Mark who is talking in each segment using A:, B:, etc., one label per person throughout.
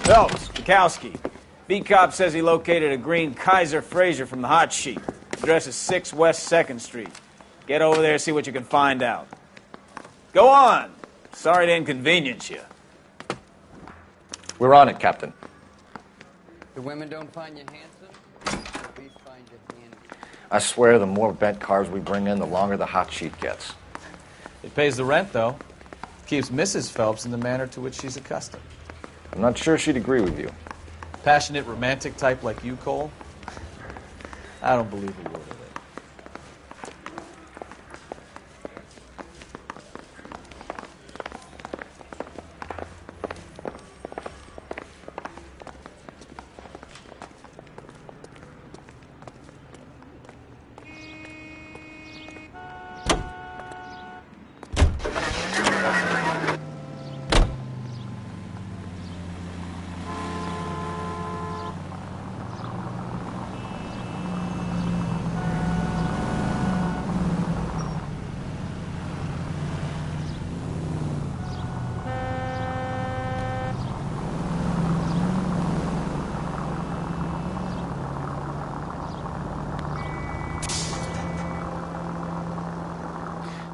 A: Phelps, Bukowski. B-Cop says he located a green Kaiser Fraser from the hot sheet. Address is 6 West 2nd Street. Get over there, see what you can find out. Go on. Sorry to inconvenience you.
B: We're on it, Captain.
C: The women don't find you handsome? At least find you handy.
B: I swear the more bent cars we bring in, the longer the hot sheet gets.
A: It pays the rent, though. Keeps Mrs. Phelps in the manner to which she's accustomed.
B: I'm not sure she'd agree with you.
A: Passionate, romantic type like you, Cole? I don't believe a word of it.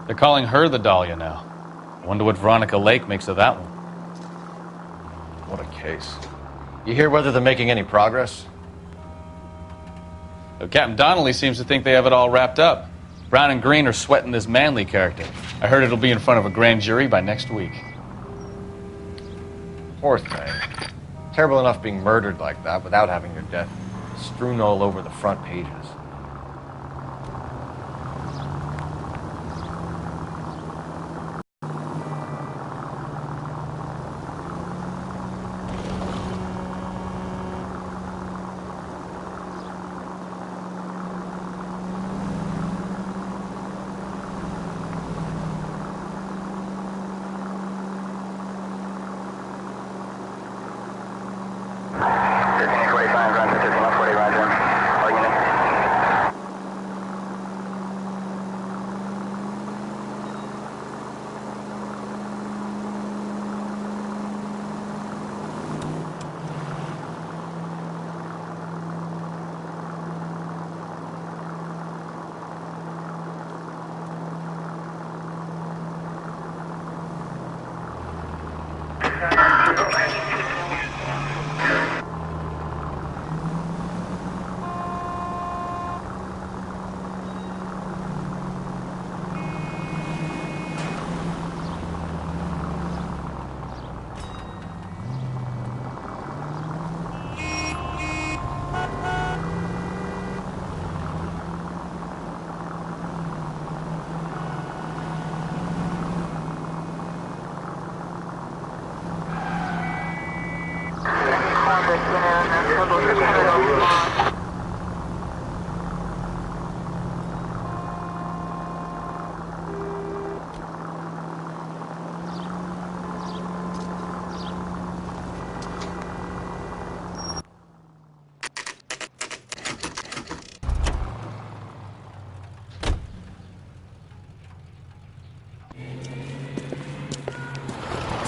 D: They're calling her the Dahlia now. I wonder what Veronica Lake makes of that one.
B: What a case. You hear whether they're making any progress?
D: Well, Captain Donnelly seems to think they have it all wrapped up. Brown and Green are sweating this Manley character. I heard it'll be in front of a grand jury by next week.
B: Poor thing. Terrible enough being murdered like that without having your death strewn all over the front pages.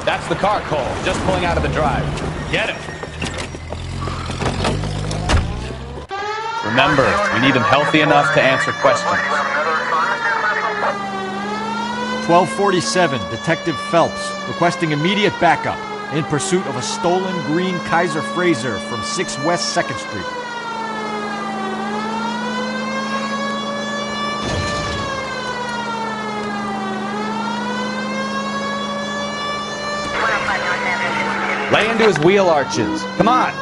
A: That's the car, Cole. Just pulling out of the drive. Get him.
D: Remember, we need him healthy enough to answer questions.
E: 1247, Detective Phelps, requesting immediate backup in pursuit of a stolen green Kaiser Fraser from 6 West 2nd Street.
A: Lay into his wheel arches. Come on.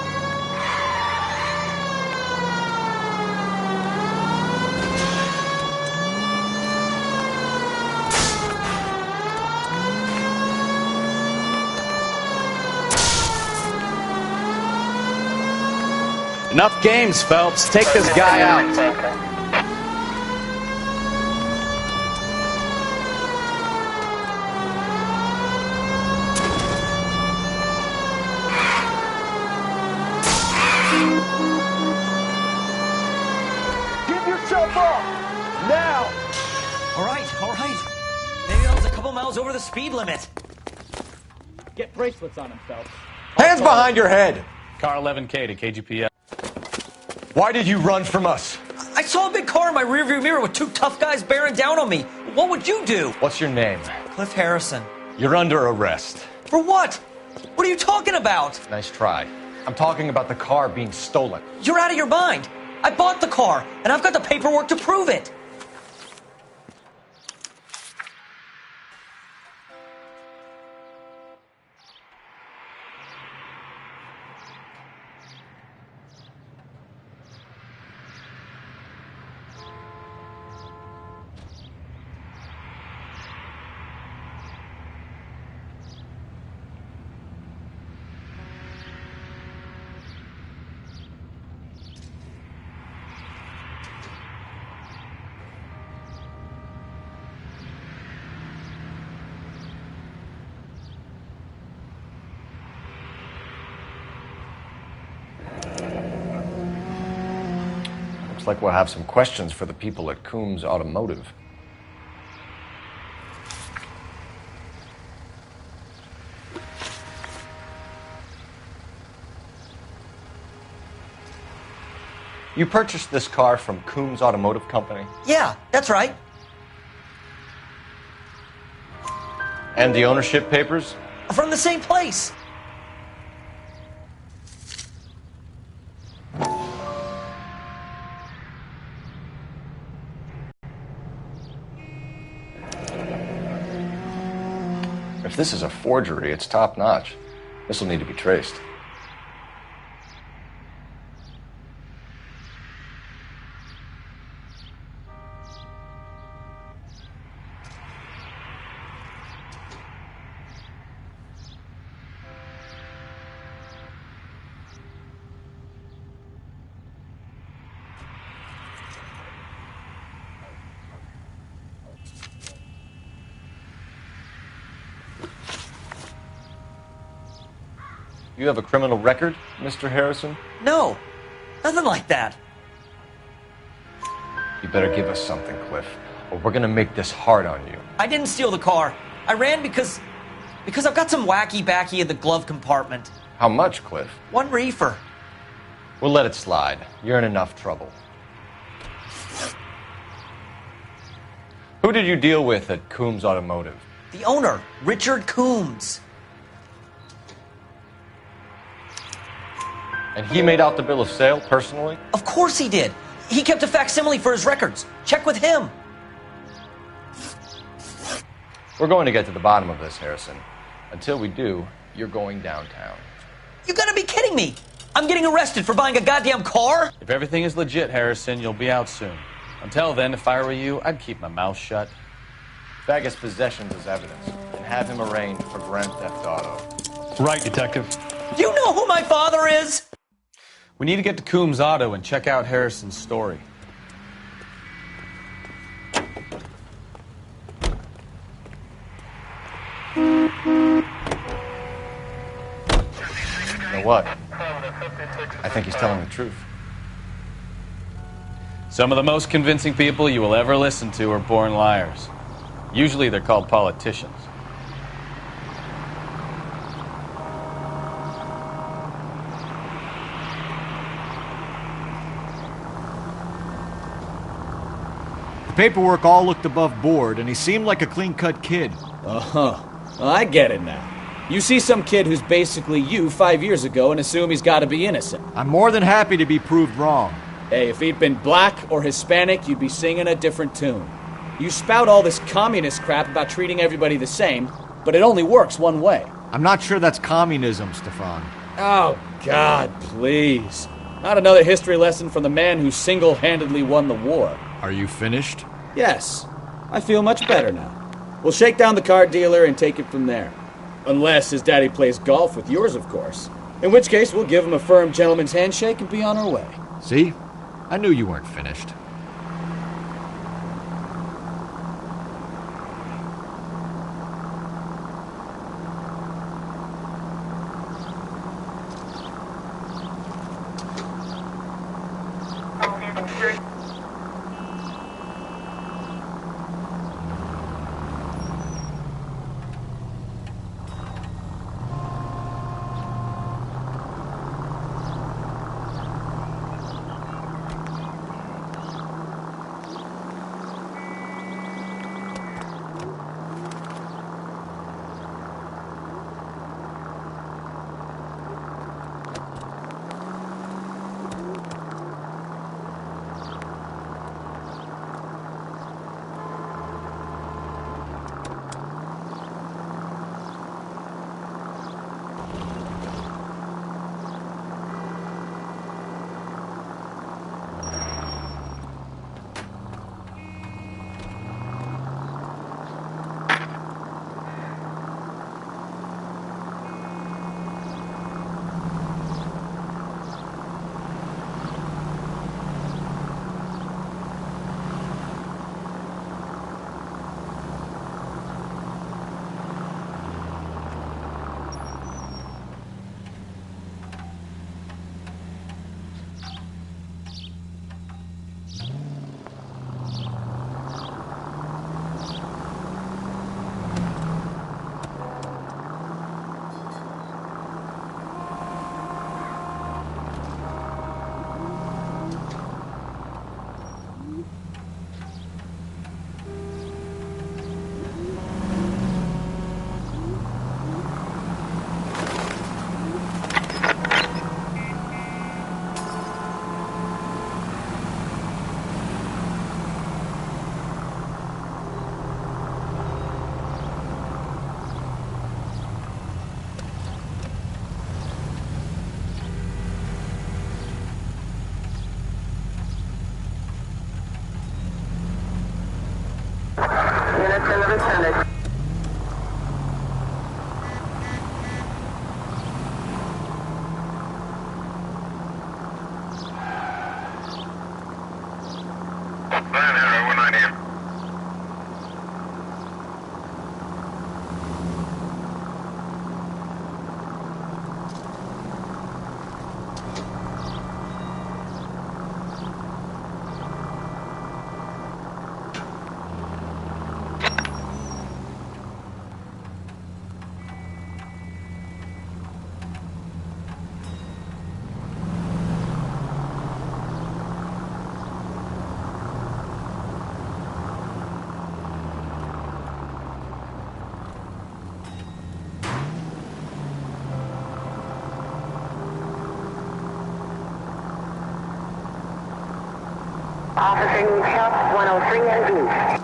A: Enough games, Phelps. Take this guy out. Now!
F: All right. Maybe that was a couple miles over the speed limit.
A: Get bracelets on him, Phelps.
B: Hands behind your head!
D: Car 11K to KGPL.
B: Why did you run from us?
F: I saw a big car in my rearview mirror with two tough guys bearing down on me. What would you do?
B: What's your name?
F: Cliff Harrison.
B: You're under arrest.
F: For what? What are you talking about?
B: Nice try. I'm talking about the car being stolen.
F: You're out of your mind. I bought the car, and I've got the paperwork to prove it.
B: Looks like we'll have some questions for the people at Coombs Automotive. You purchased this car from Coombs Automotive Company?
F: Yeah, that's right.
B: And the ownership papers?
F: From the same place.
B: If this is a forgery, it's top-notch. This will need to be traced. You have a criminal record, Mr. Harrison?
F: No, nothing like that.
B: You better give us something, Cliff, or we're gonna make this hard on you.
F: I didn't steal the car. I ran because I've got some wacky backy in the glove compartment.
B: How much, Cliff?
F: 1 reefer.
B: We'll let it slide. You're in enough trouble. Who did you deal with at Coombs Automotive?
F: The owner, Richard Coombs.
B: And he made out the bill of sale personally?
F: Of course he did. He kept a facsimile for his records. Check with him.
B: We're going to get to the bottom of this, Harrison. Until we do, you're going downtown.
F: You gotta be kidding me. I'm getting arrested for buying a goddamn car?
D: If everything is legit, Harrison, you'll be out soon. Until then, if I were you, I'd keep my mouth shut.
B: Bag his possessions as evidence and have him arraigned for grand theft auto.
G: Right, Detective.
F: Do you know who my father is?
D: We need to get to Coombs Auto and check out Harrison's story.
B: You know what? I think he's telling the truth.
D: Some of the most convincing people you will ever listen to are born liars. Usually they're called politicians.
E: The paperwork all looked above board, and he seemed like a clean-cut kid.
A: Uh-huh. Well, I get it now. You see some kid who's basically you 5 years ago and assume he's got to be innocent.
E: I'm more than happy to be proved wrong.
A: Hey, if he'd been black or Hispanic, you'd be singing a different tune. You spout all this communist crap about treating everybody the same, but it only works one way.
E: I'm not sure that's communism, Stefan.
A: Oh, God, please. Not another history lesson from the man who single-handedly won the war.
E: Are you finished?
A: Yes, I feel much better now. We'll shake down the car dealer and take it from there. Unless his daddy plays golf with yours, of course. In which case, we'll give him a firm gentleman's handshake and be on our way.
E: See? I knew you weren't finished.
G: Lieutenant. Officer needs help, 103 and Grise.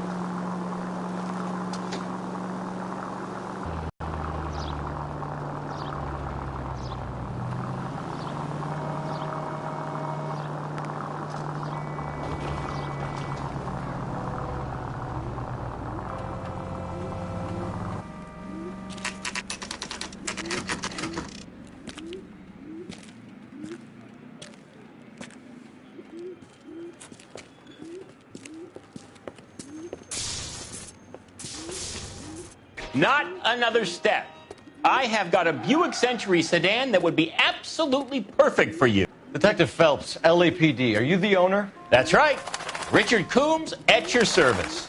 H: Not another step. I have got a Buick Century sedan that would be absolutely perfect for you.
B: Detective Phelps, LAPD, are you the owner?
H: That's right. Richard Coombs at your service.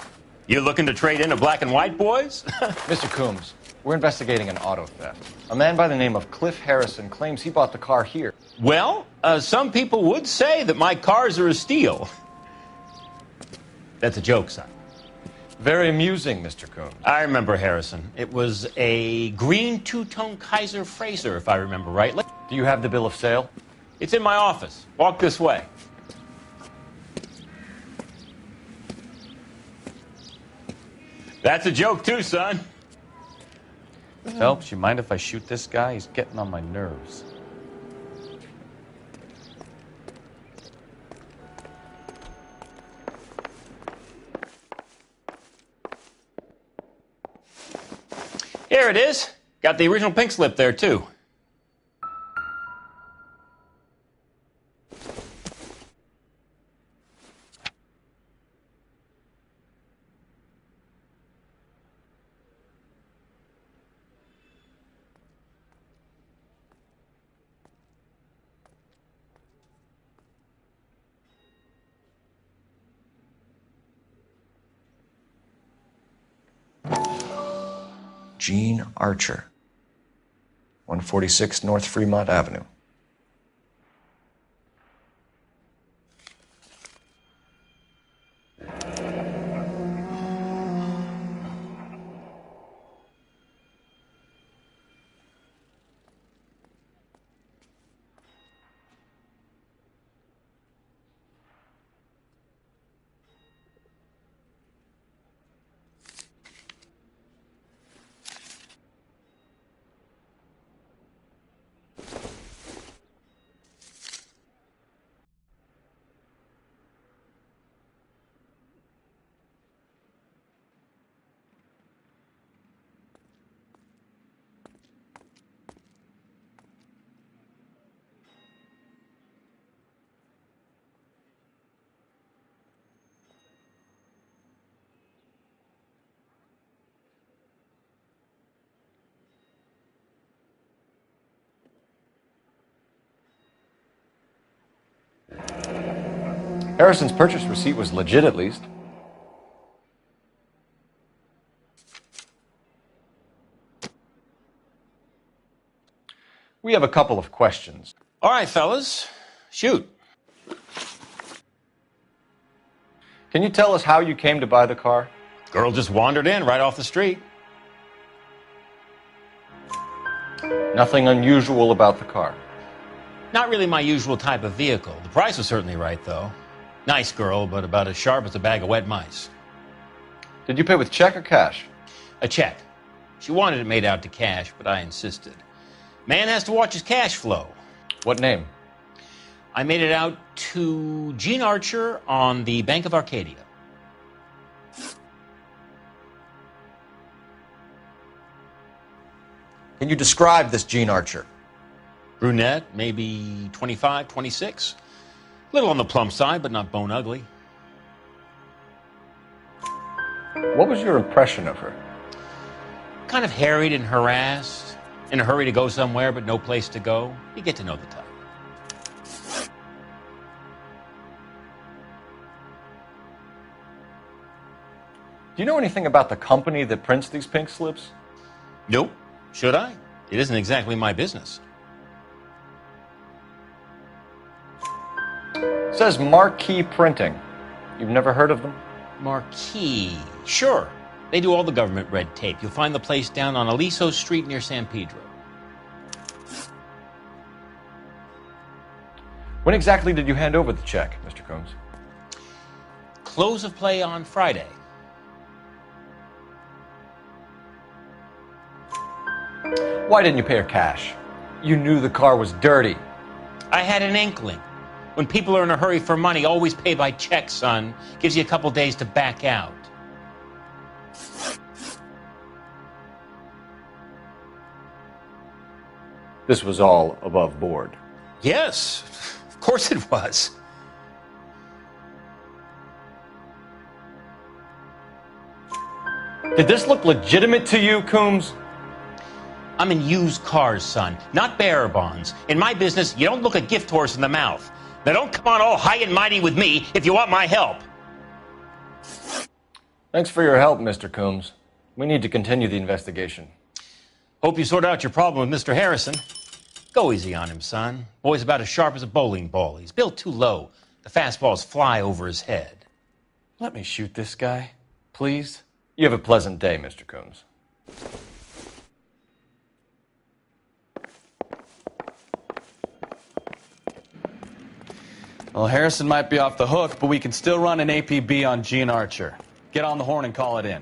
H: You looking to trade in a black and white, boys?
B: Mr. Coombs, we're investigating an auto theft. A man by the name of Cliff Harrison claims he bought the car here.
H: Well, some people would say that my cars are a steal. That's a joke, son.
B: Very amusing, Mr. Coombs.
H: I remember Harrison. It was a green two-tone Kaiser Frazer, if I remember rightly.
B: Do you have the bill of sale?
H: It's in my office. Walk this way. That's a joke, too, son.
D: Phelps, you mind if I shoot this guy? He's getting on my nerves.
H: Here it is. Got the original pink slip there, too.
B: Gene Archer, 146 North Fremont Avenue. Harrison's purchase receipt was legit, at least. We have a couple of questions.
H: All right, fellas. Shoot.
B: Can you tell us how you came to buy the car?
H: Girl just wandered in right off the street.
B: Nothing unusual about the car.
H: Not really my usual type of vehicle. The price was certainly right, though. Nice girl, but about as sharp as a bag of wet mice.
B: Did you pay with check or cash?
H: A check. She wanted it made out to cash, but I insisted. Man has to watch his cash flow.
B: What name?
H: I made it out to Gene Archer on the Bank of Arcadia.
B: Can you describe this Gene Archer?
H: Brunette, maybe 25, 26. Little on the plump side, but not bone ugly.
B: What was your impression of her?
H: Kind of harried and harassed. In a hurry to go somewhere, but no place to go. You get to know the type.
B: Do you know anything about the company that prints these pink slips?
H: Nope. Should I? It isn't exactly my business.
B: It says Marquee Printing. You've never heard of them?
H: Marquee. Sure. They do all the government red tape. You'll find the place down on Aliso Street near San Pedro.
B: When exactly did you hand over the check, Mr. Combs?
H: Close of play on Friday.
B: Why didn't you pay her cash? You knew the car was dirty.
H: I had an inkling. When people are in a hurry for money, always pay by check, son. Gives you a couple days to back out.
B: This was all above board.
H: Yes, of course it was.
B: Did this look legitimate to you, Coombs?
H: I'm in used cars, son, not bearer bonds. In my business, you don't look a gift horse in the mouth. Now don't come on all high and mighty with me if you want my help.
B: Thanks for your help, Mr. Coombs. We need to continue the investigation.
H: Hope you sort out your problem with Mr. Harrison. Go easy on him, son. Boy's about as sharp as a bowling ball. He's built too low. The fastballs fly over his head.
B: Let me shoot this guy, please. You have a pleasant day, Mr. Coombs.
D: Well, Harrison might be off the hook, but we can still run an APB on Gene Archer. Get on the horn and call it in.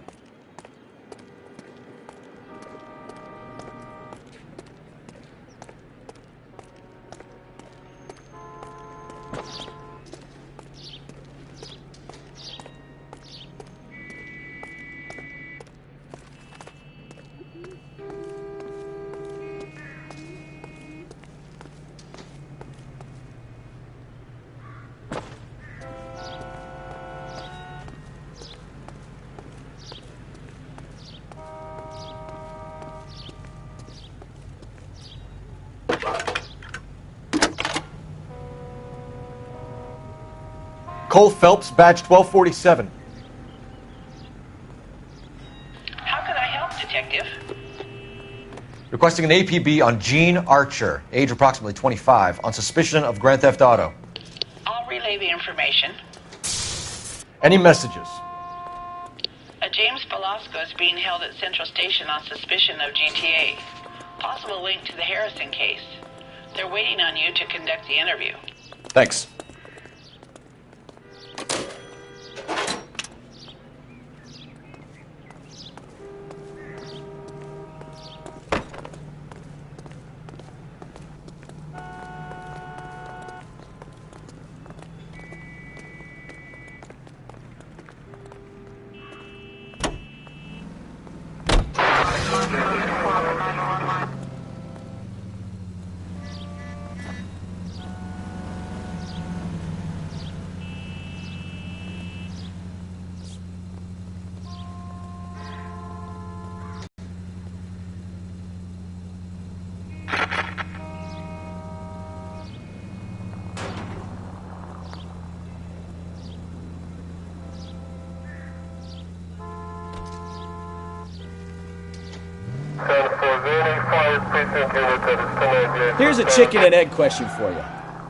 E: Cole Phelps, badge 1247.
G: How can I help, Detective?
B: Requesting an APB on Gene Archer, age approximately 25, on suspicion of Grand Theft Auto.
G: I'll relay the information.
E: Any messages?
G: A James Velasco is being held at Central Station on suspicion of GTA. Possible link to the Harrison case. They're waiting on you to conduct the interview.
B: Thanks.
A: Here's a chicken and egg question for you.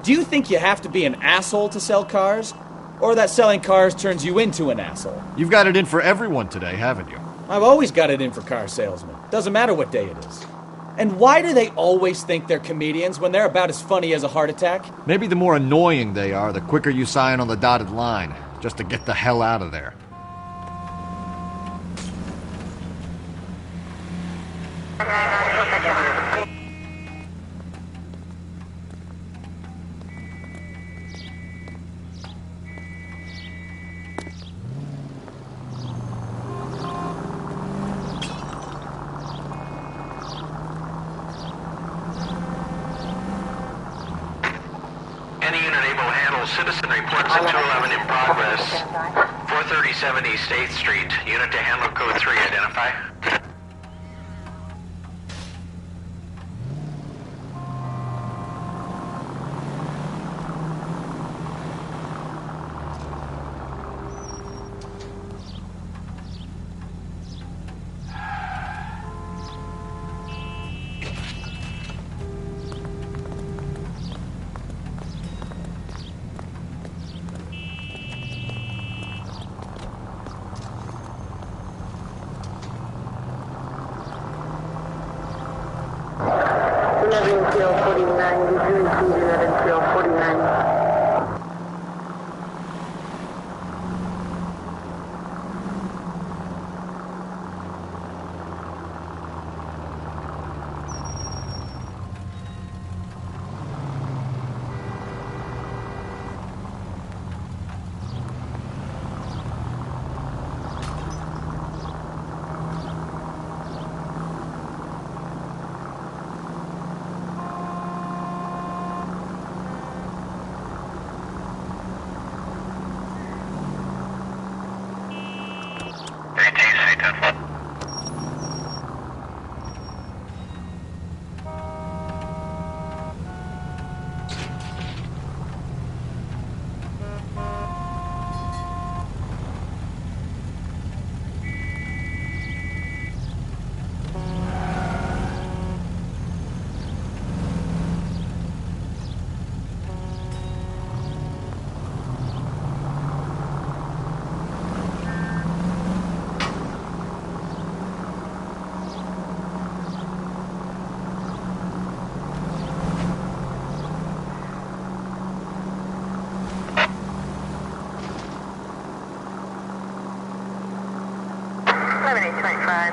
A: Do you think you have to be an asshole to sell cars? Or that selling cars turns you into an asshole?
E: You've got it in for everyone today, haven't you?
A: I've always got it in for car salesmen. Doesn't matter what day it is. And why do they always think they're comedians when they're about as funny as a heart attack?
E: Maybe the more annoying they are, the quicker you sign on the dotted line, just to get the hell out of there.
I: Patrol, citizen reports at 211 in progress. 437 East 8th Street. Unit to handler code 3, identify.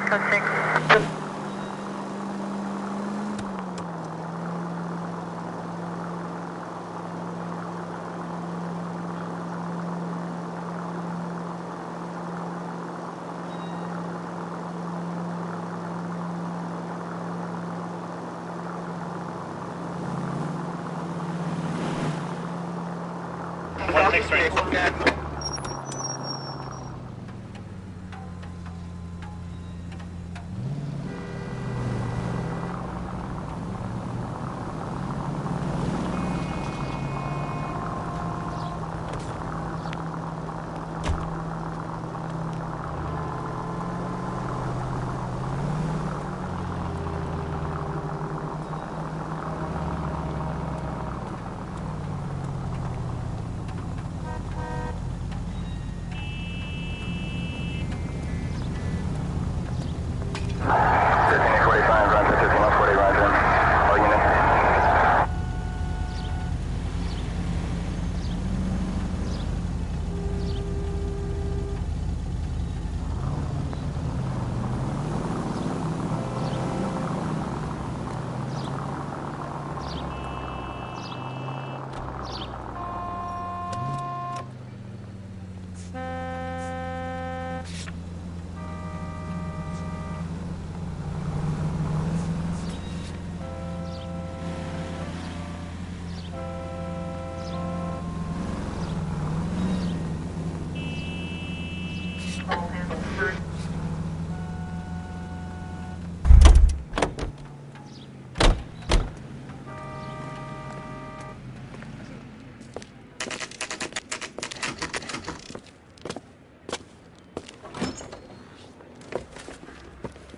J: Code 6.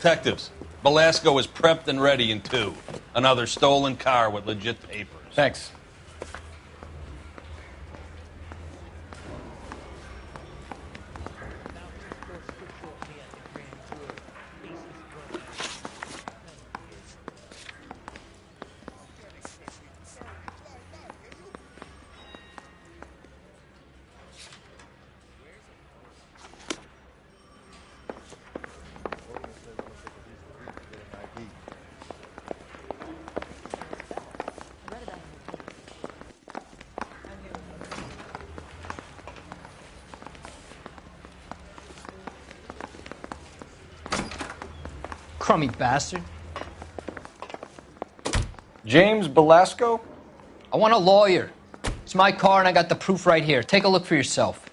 K: Detectives, Belasco is prepped and ready in 2. Another stolen car with legit papers.
B: Thanks.
L: Crummy bastard.
B: James Belasco?
L: I want a lawyer. It's my car, and I got the proof right here. Take a look for yourself.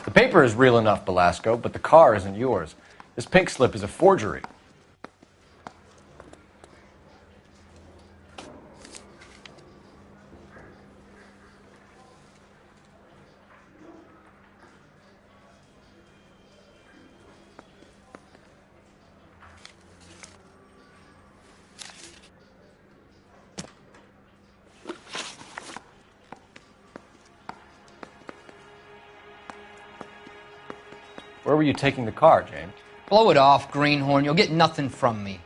B: The paper is real enough, Belasco, but the car isn't yours. This pink slip is a forgery. Where were you taking the car, James?
L: Blow it off, greenhorn. You'll get nothing from me.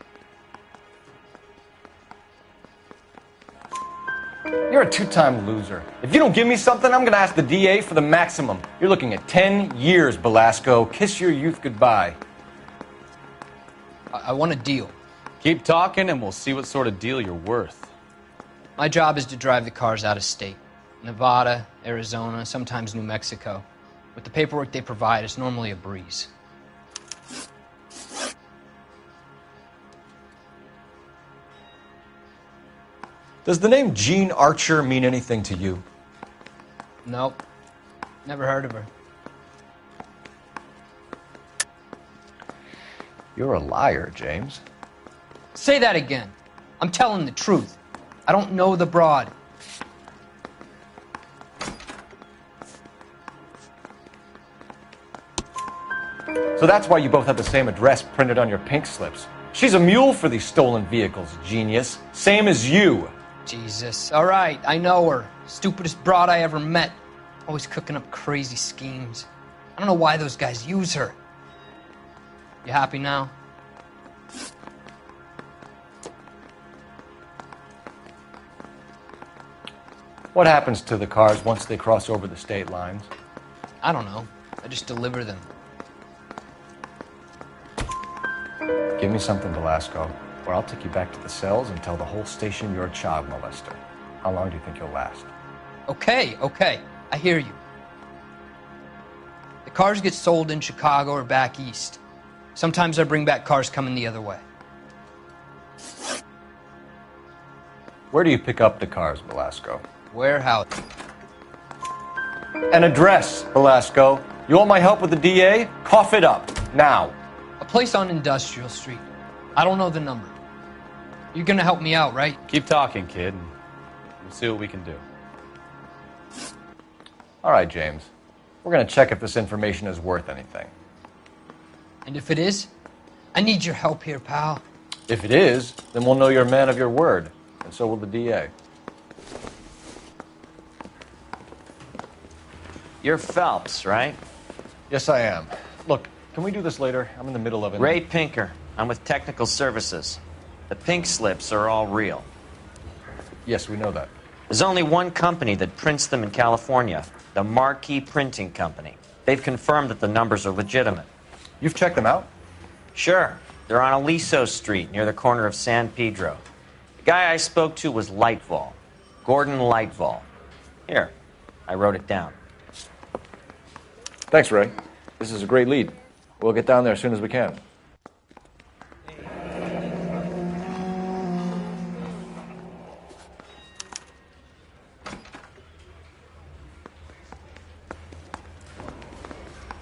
B: You're a two-time loser. If you don't give me something, I'm going to ask the DA for the maximum. You're looking at 10 years, Belasco. Kiss your youth goodbye.
L: I want a deal.
D: Keep talking and we'll see what sort of deal you're worth.
L: My job is to drive the cars out of state. Nevada, Arizona, sometimes New Mexico. With the paperwork they provide, it's normally a breeze.
B: Does the name Jean Archer mean anything to you?
L: Nope. Never heard of her.
B: You're a liar, James.
L: Say that again. I'm telling the truth. I don't know the broad.
B: So that's why you both have the same address printed on your pink slips. She's a mule for these stolen vehicles, genius. Same as you.
L: Jesus. All right, I know her. Stupidest broad I ever met. Always cooking up crazy schemes. I don't know why those guys use her. You happy now?
B: What happens to the cars once they cross over the state lines?
L: I don't know. I just deliver them.
B: Give me something, Belasco, or I'll take you back to the cells and tell the whole station you're a child molester. How long do you think you'll last?
L: Okay. I hear you. The cars get sold in Chicago or back east. Sometimes I bring back cars coming the other way.
B: Where do you pick up the cars, Belasco?
L: Warehouse.
B: An address, Belasco. You want my help with the DA? Cough it up, now.
L: A place on Industrial Street. I don't know the number. You're gonna help me out, right?
D: Keep talking, kid, and we'll see what we can do.
B: All right, James. We're going to check if this information is worth anything.
L: And if it is, I need your help here, pal.
B: If it is, then we'll know you're a man of your word, and so will the DA.
J: You're Phelps, right?
B: Yes, I am. Look, can we do this later? I'm in the middle of it.
J: Ray Pinker. I'm with Technical Services. The pink slips are all real.
B: Yes, we know that.
J: There's only one company that prints them in California, the Marquee Printing Company. They've confirmed that the numbers are legitimate.
B: You've checked them out?
J: Sure. They're on Aliso Street, near the corner of San Pedro. The guy I spoke to was Lightval. Gordon Lightval. Here, I wrote it down.
B: Thanks, Ray. This is a great lead. We'll get down there as soon as we can.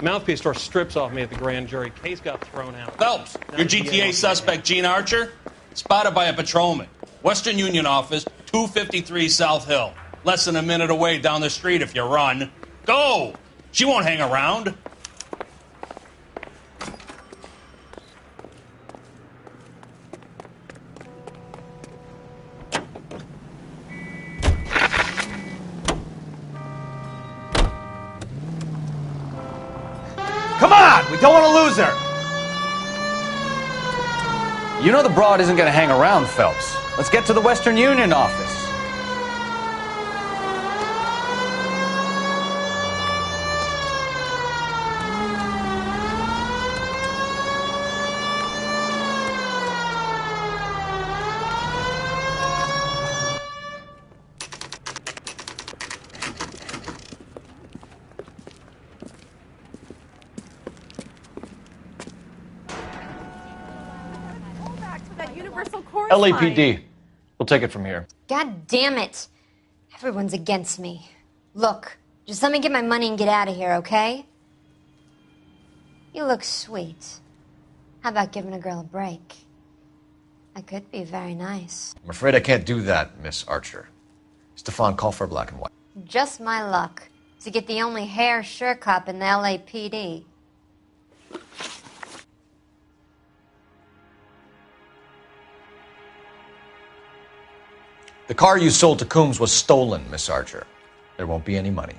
M: Mouthpiece tore strips off me at the grand jury. Case got thrown out.
K: Phelps, your GTA suspect, Gene Archer, spotted by a patrolman. Western Union office, 253 South Hill. Less than a minute away down the street if you run. Go! She won't hang around.
A: Come on! We don't want to lose her!
D: You know the broad isn't going to hang around, Phelps. Let's get to the Western Union office.
N: Universal Chorus
B: LAPD. We'll take it from here.
O: God damn it. Everyone's against me. Look, just let me get my money and get out of here, okay? You look sweet. How about giving a girl a break? I could be very nice.
B: I'm afraid I can't do that, Miss Archer. Stefan, call for black and white.
O: Just my luck to get the only hair sure cop in the LAPD.
B: The car you sold to Coombs was stolen, Miss Archer. There won't be any money.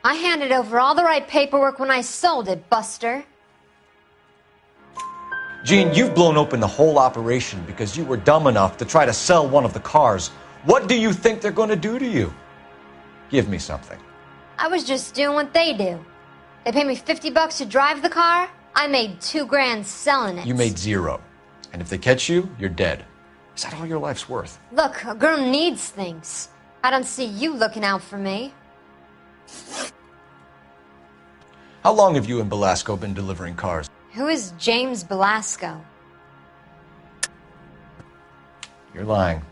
O: I handed over all the right paperwork when I sold it, Buster.
B: Jean, you've blown open the whole operation because you were dumb enough to try to sell one of the cars. What do you think they're going to do to you? Give me something.
O: I was just doing what they do. They paid me $50 to drive the car. I made $2,000 selling it.
B: You made $0. And if they catch you, you're dead. Is that all your life's worth?
O: Look, a girl needs things. I don't see you looking out for me.
B: How long have you and Belasco been delivering cars?
O: Who is James Belasco?
B: You're lying.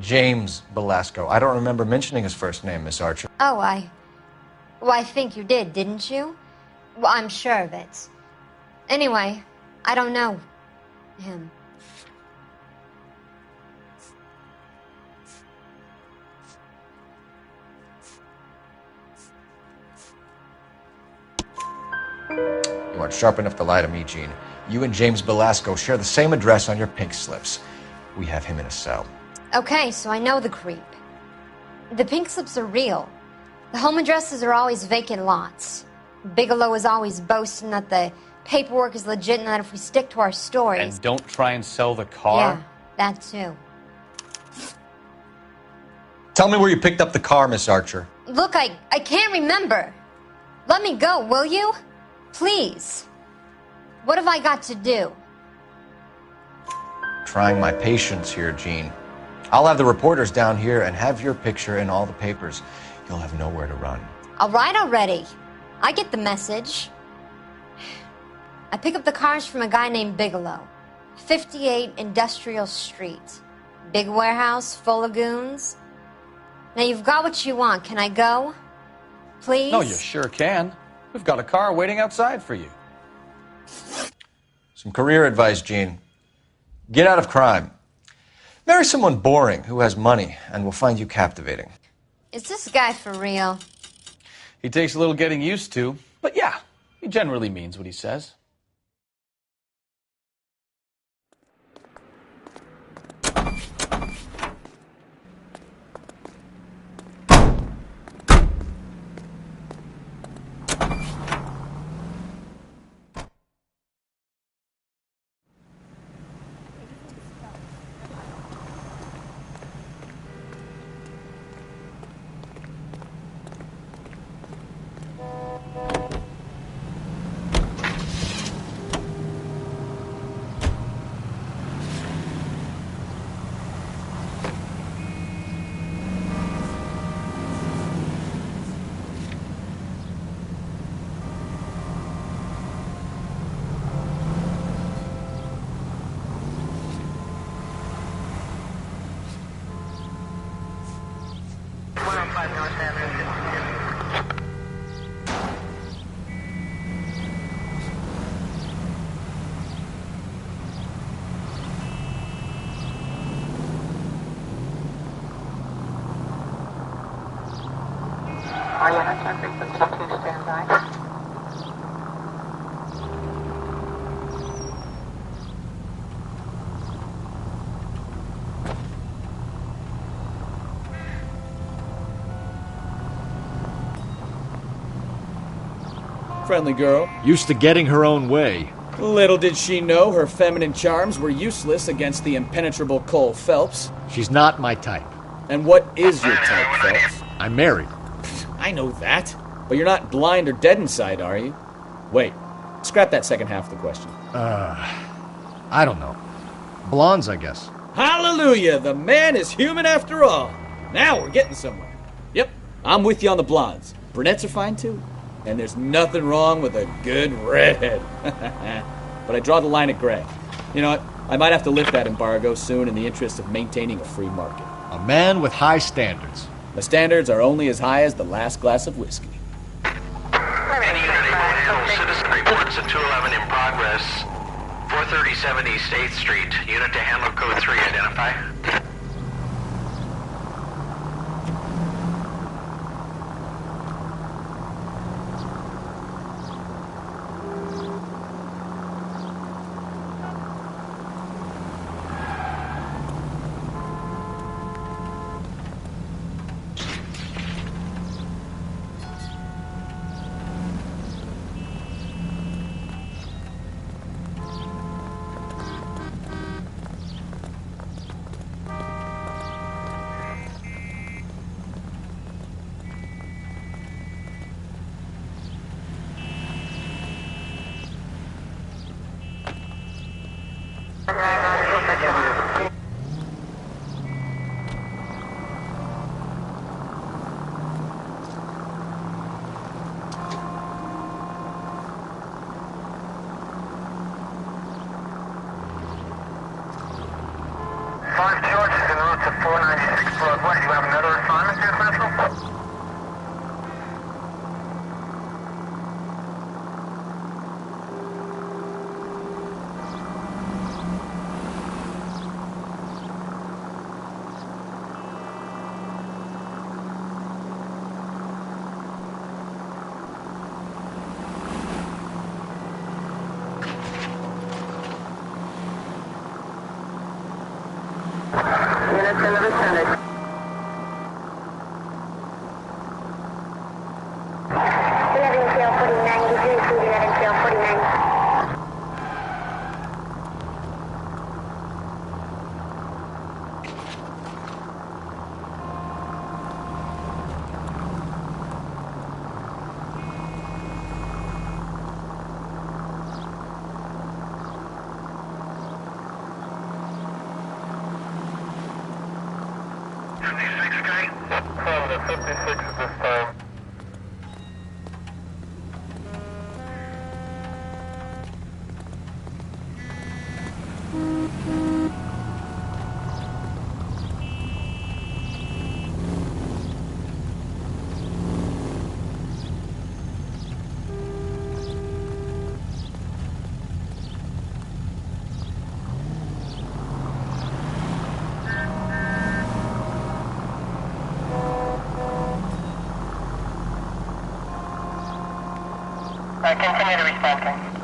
B: James Belasco. I don't remember mentioning his first name, Miss Archer.
O: Oh, Well, I think you did, didn't you? Well, I'm sure of it. Anyway, I don't know him.
B: You aren't sharp enough to lie to me, Jean. You and James Belasco share the same address on your pink slips. We have him in a cell.
O: Okay, so I know the creep. The pink slips are real. The home addresses are always vacant lots. Bigelow is always boasting that the paperwork is legit and that if we stick to our stories...
D: And don't try and sell the car?
O: Yeah, that too.
B: Tell me where you picked up the car, Miss Archer.
O: Look, I can't remember. Let me go, will you? Please. What have I got to do?
B: Trying my patience here, Jean. I'll have the reporters down here and have your picture in all the papers. You'll have nowhere to run.
O: All right already. I get the message. I pick up the cars from a guy named Bigelow. 58 Industrial Street. Big warehouse, full of goons. Now you've got what you want. Can I go? Please?
D: No, you sure can. We've got a car waiting outside for you.
B: Some career advice, Jean. Get out of crime. Marry someone boring who has money and will find you captivating.
O: Is this guy for real?
D: He takes a little getting used to, but yeah, he generally means what he says.
A: Friendly girl.
E: Used to getting her own way.
A: Little did she know her feminine charms were useless against the impenetrable Cole Phelps.
E: She's not my type.
A: And what is your type, Phelps?
E: I'm married.
A: I know that. But you're not blind or dead inside, are you? Wait. Scrap that second half of the question.
E: I don't know. Blondes, I guess.
A: Hallelujah! The man is human after all. Now we're getting somewhere. Yep, I'm with you on the blondes. Brunettes are fine too. And there's nothing wrong with a good redhead. But I draw the line at gray. You know what?
N: I might have to lift that embargo soon in the interest of maintaining a free market.
E: A man with high standards.
N: The standards are only as high as the last glass of whiskey.
I: Any unit able to handle citizen reports at 211 in progress. 437 East 8th Street. Unit to handle code 3. Identify.
P: Continue to respond, King.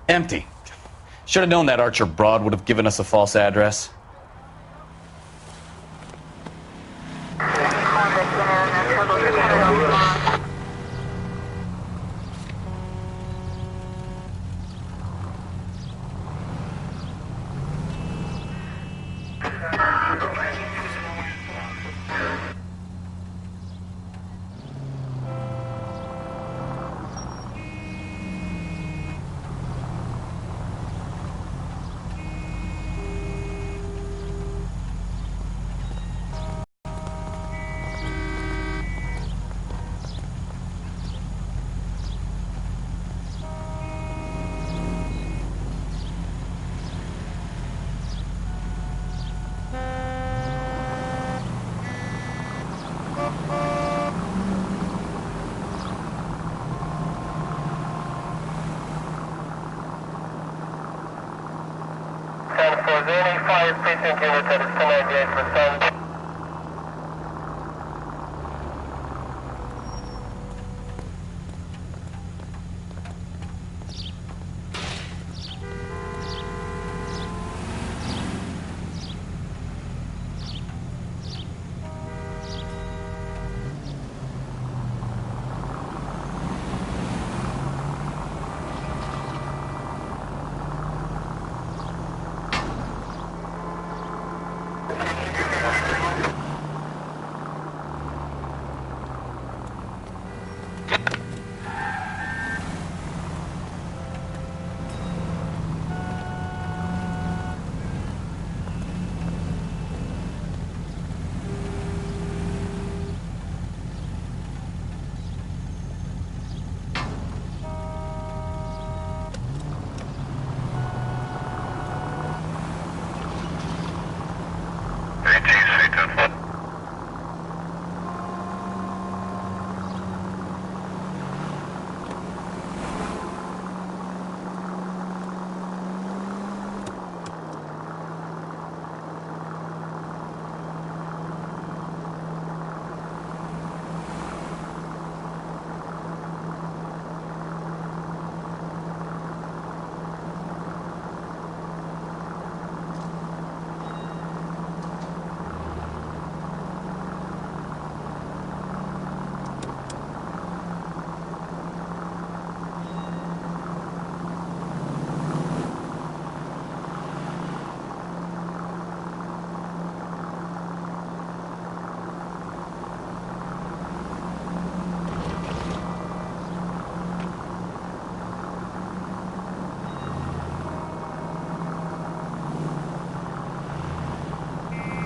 D: Empty. Should have known that Archer broad would have given us a false address.
Q: Precinct unit that is 1098 for Sun.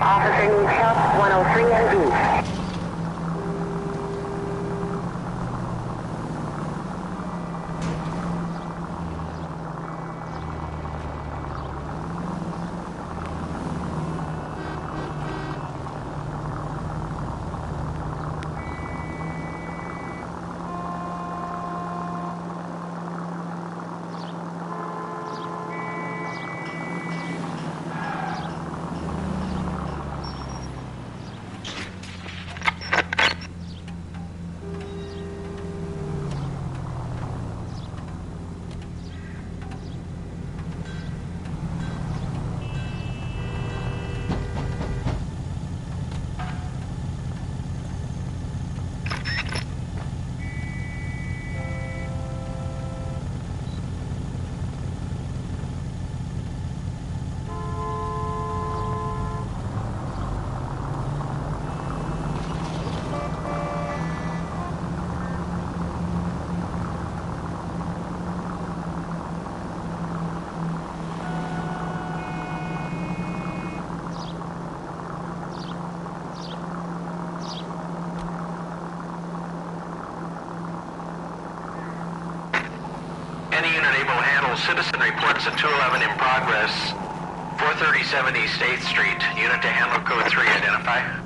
Q: Officer needs help, 103 and east.
I: Any unit able to handle citizen reports at 211 in progress. 437 East 8th Street. Unit to handle code 3. Identify.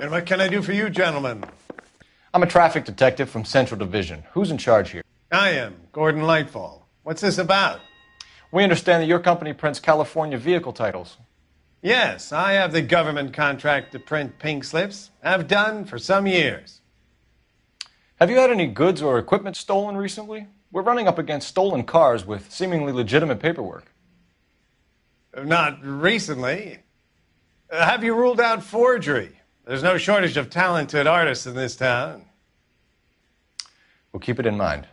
P: And what can I do for you, gentlemen?
B: I'm a traffic detective from Central Division. Who's in charge here?
P: I am, Gordon Lightfall. What's this about?
B: We understand that your company prints California vehicle titles.
P: Yes, I have the government contract to print pink slips. I've done for some years.
B: Have you had any goods or equipment stolen recently? We're running up against stolen cars with seemingly legitimate paperwork.
P: Not recently. Have you ruled out forgery? There's no shortage of talented artists in this town.
B: We'll keep it in mind.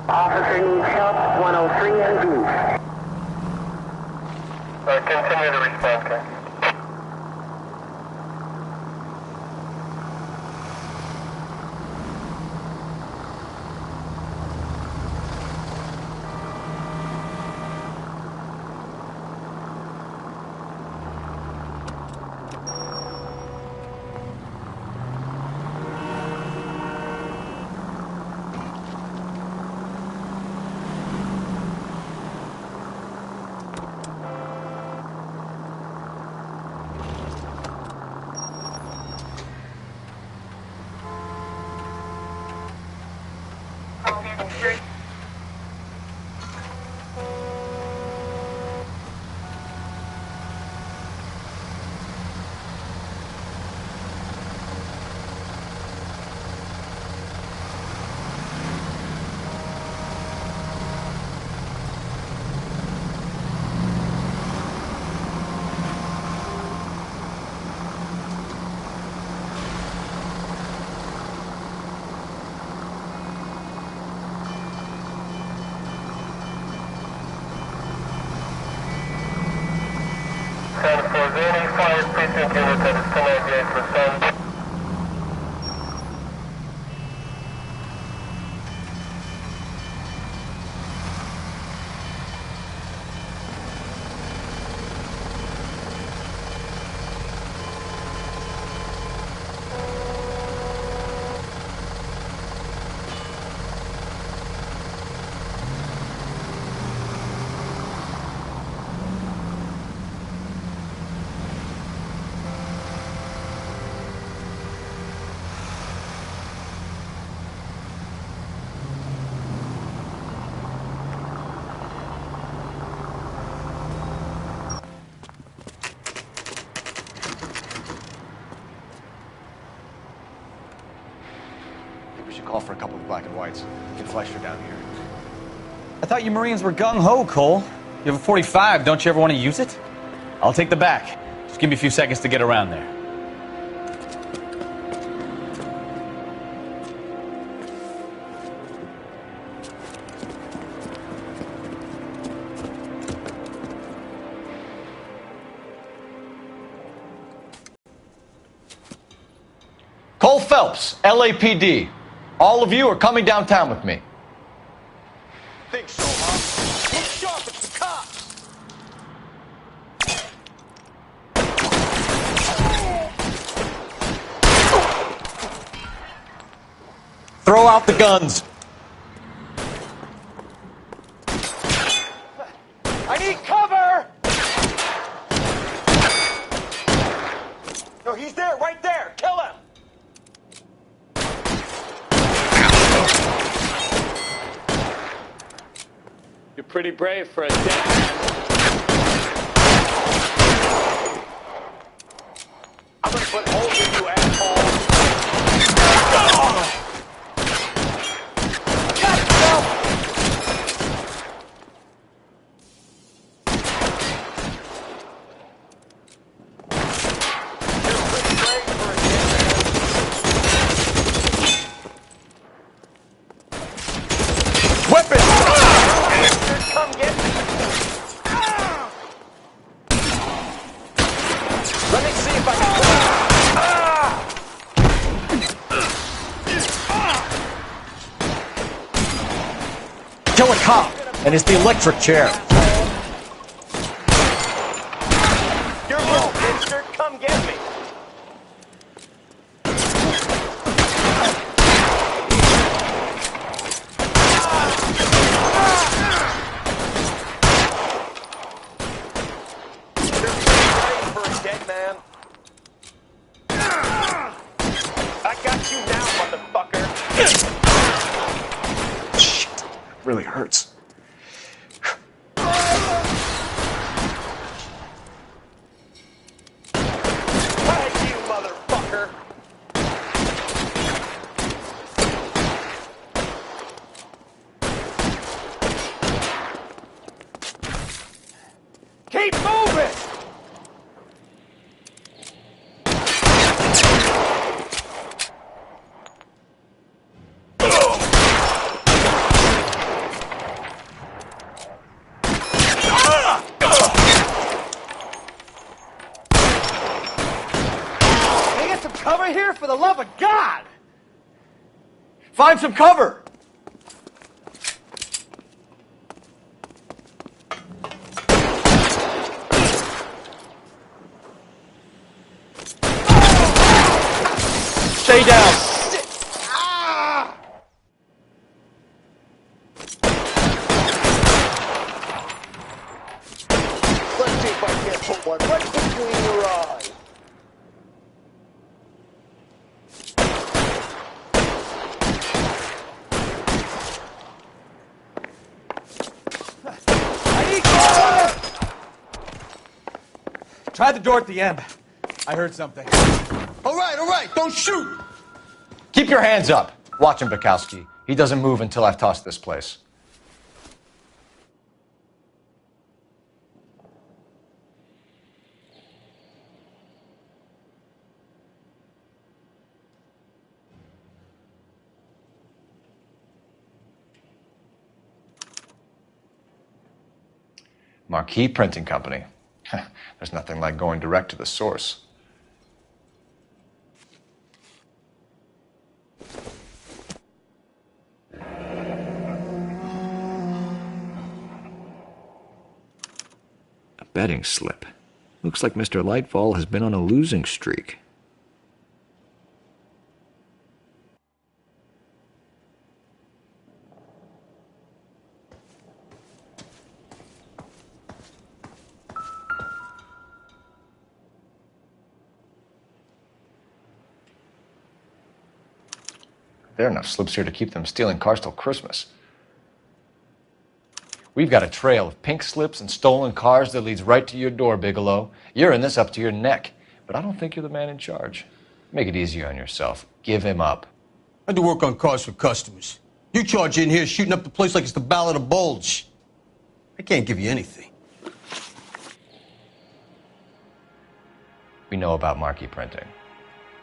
Q: Officer needs help, 103 and grise.
I: Continue to respond, sir.
B: We should call for a couple of black and whites. Get Fleischer down here.
D: I thought you Marines were gung-ho, Cole. You have a 45. Don't you ever want to use it? I'll take the back. Just give me a few seconds to get around there.
B: Cole Phelps, LAPD. All of you are coming downtown with me.
R: Think so, huh? Look sharp, it's the cops!
B: Throw out the guns.
R: I need cover! No, he's there, right there! Kill him!
M: You're pretty brave for a dead man.
R: I'm gonna put holes in you, asshole! Got it, Phil!
B: Weapon!
R: Come get me! Let me see if I can...
B: Kill a cop! And it's the electric chair.
R: You're low, mister. Come get me. For a dead man. I got you now, motherfucker.
A: Shit. Really hurts.
R: Hey, you motherfucker. Keep moving!
E: Can I get some cover here, for the love of God?
B: Find some cover! Stay down!
R: Let's see if I can't put one right between your eyes.
E: Try the door at the end. I heard something.
R: All right, don't shoot.
B: Keep your hands up. Watch him, Bukowski. He doesn't move until I've tossed this place. Marquee Printing Company. There's nothing like going direct to the source. A betting slip. Looks like Mr. Lightfall has been on a losing streak. There are enough slips here to keep them stealing cars till Christmas. We've got a trail of pink slips and stolen cars that leads right to your door, Bigelow. You're in this up to your neck, but I don't think you're the man in charge. Make it easier on yourself. Give him up.
S: I do work on cars for customers. You charge in here shooting up the place like it's the Ballad of Bulge. I can't give you anything.
B: We know about marquee printing.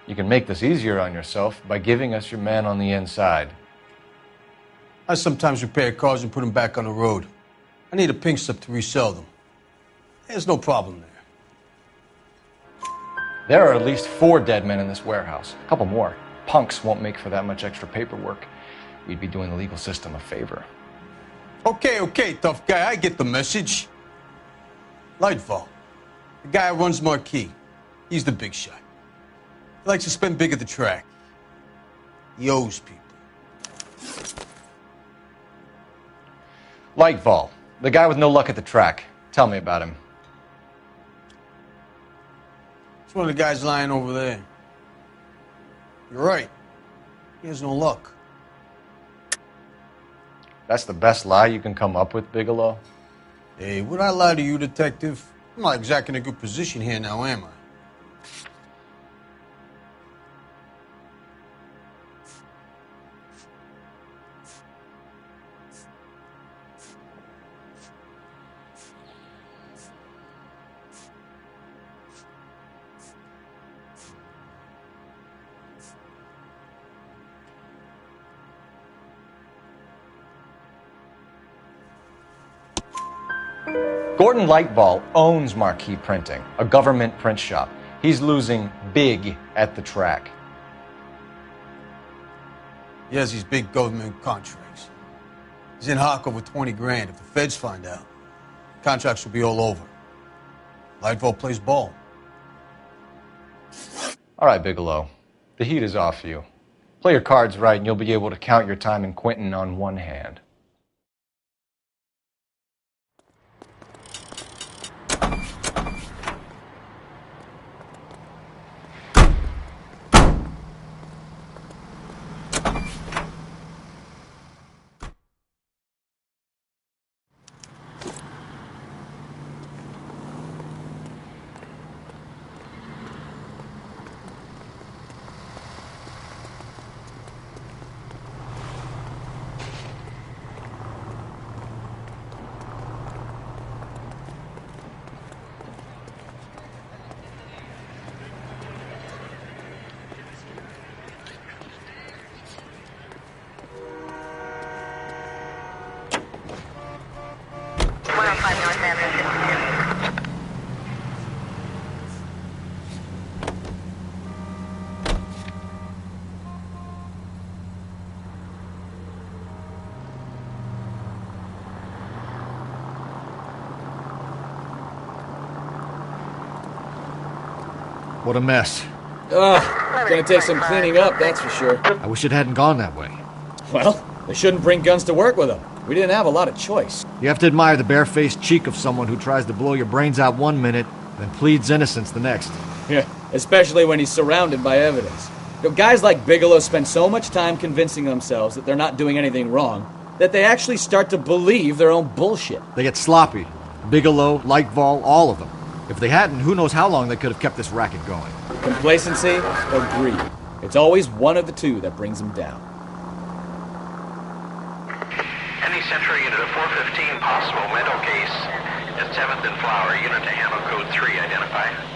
B: You can make this easier on yourself by giving us your man on the inside.
S: I sometimes repair cars and put them back on the road. I need a pink slip to resell them. There's no problem there.
B: There are at least 4 dead men in this warehouse. A couple more. Punks won't make for that much extra paperwork. We'd be doing the legal system a favor.
S: Okay, tough guy. I get the message. Lightfall, the guy who runs Marquee. He's the big shot. He likes to spend big at the track. He owes people.
B: Lightfall, the guy with no luck at the track. Tell me about him.
S: It's one of the guys lying over there. You're right. He has no luck.
B: That's the best lie you can come up with, Bigelow?
S: Hey, would I lie to you, detective? I'm not exactly in a good position here now, am I?
B: Gordon Lightfall owns Marquee Printing, a government print shop. He's losing big at the track.
S: He has these big government contracts. He's in hock over 20 grand. If the feds find out, contracts will be all over. Lightfall plays ball.
B: All right, Bigelow. The heat is off you. Play your cards right, and you'll be able to count your time in Quentin on one hand.
E: What a mess.
N: Ugh, gonna take some cleaning up, that's for sure.
E: I wish it hadn't gone that way.
N: Well, they shouldn't bring guns to work with them. We didn't have a lot of choice.
E: You have to admire the barefaced cheek of someone who tries to blow your brains out one minute, then pleads innocence the next.
N: Yeah, especially when he's surrounded by evidence. You know, guys like Bigelow spend so much time convincing themselves that they're not doing anything wrong that they actually start to believe their own bullshit.
E: They get sloppy. Bigelow, Lightfall, all of them. If they hadn't, who knows how long they could have kept this racket going.
N: Complacency or greed. It's always one of the two that brings them down.
I: Any Central unit of 415 possible mental case at 7th and Flower. Unit to handle code 3. Identify.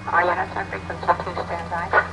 Q: All units on frequency 2 stand by.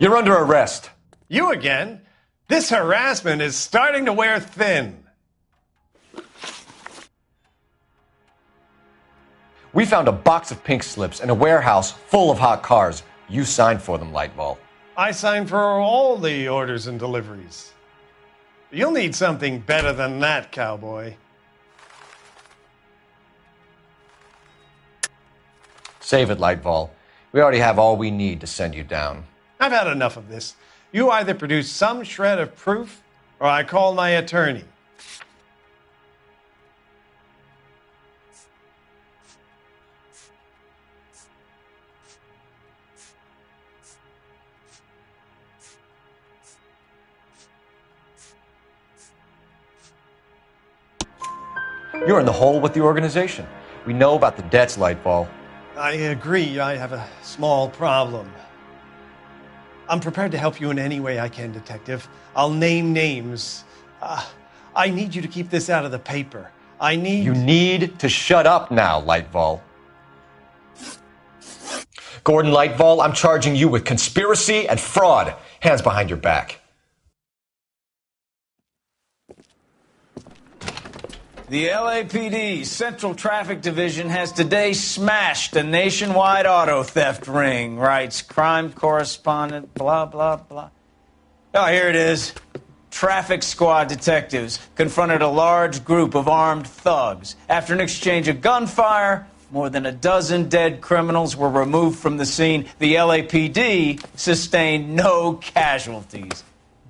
B: You're under arrest.
P: You again? This harassment is starting to wear thin.
B: We found a box of pink slips in a warehouse full of hot cars. You signed for them, Lightball.
P: I signed for all the orders and deliveries. You'll need something better than that, cowboy.
B: Save it, Lightball. We already have all we need to send you down.
P: I've had enough of this. You either produce some shred of proof, or I call my attorney.
B: You're in the hole with the organization. We know about the debts, Lightball.
P: I agree, I have a small problem. I'm prepared to help you in any way I can, Detective. I'll name names. I need you to keep this out of the paper.
B: You need to shut up now, Lightval. Gordon Lightval, I'm charging you with conspiracy and fraud. Hands behind your back.
A: The LAPD Central Traffic Division has today smashed a nationwide auto theft ring, writes crime correspondent, blah, blah, blah. Oh, here it is. Traffic squad detectives confronted a large group of armed thugs. After an exchange of gunfire, more than a dozen dead criminals were removed from the scene. The LAPD sustained no casualties.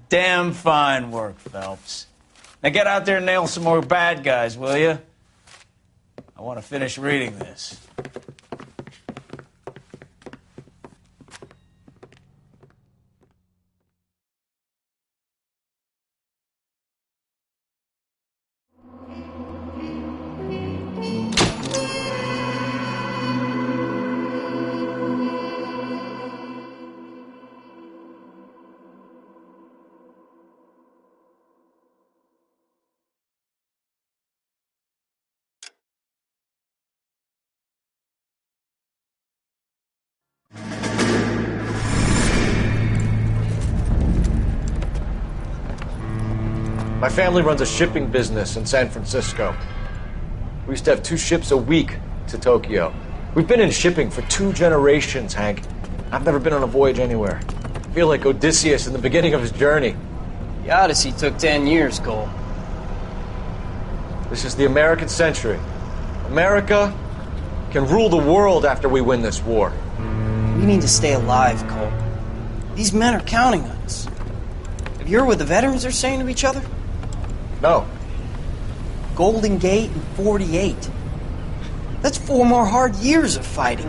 A: Damn fine work, Phelps. Now get out there and nail some more bad guys, will you? I want to finish reading this.
B: My family runs a shipping business in San Francisco. We used to have 2 ships a week to Tokyo. We've been in shipping for 2 generations, Hank. I've never been on a voyage anywhere. I feel like Odysseus in the beginning of his journey.
L: The Odyssey took 10 years, Cole.
B: This is the American century. America can rule the world after we win this war.
F: We need to stay alive, Cole. These men are counting on us. Have you heard what the veterans are saying to each other?
B: No.
F: Golden Gate and 48. That's 4 more hard years of fighting.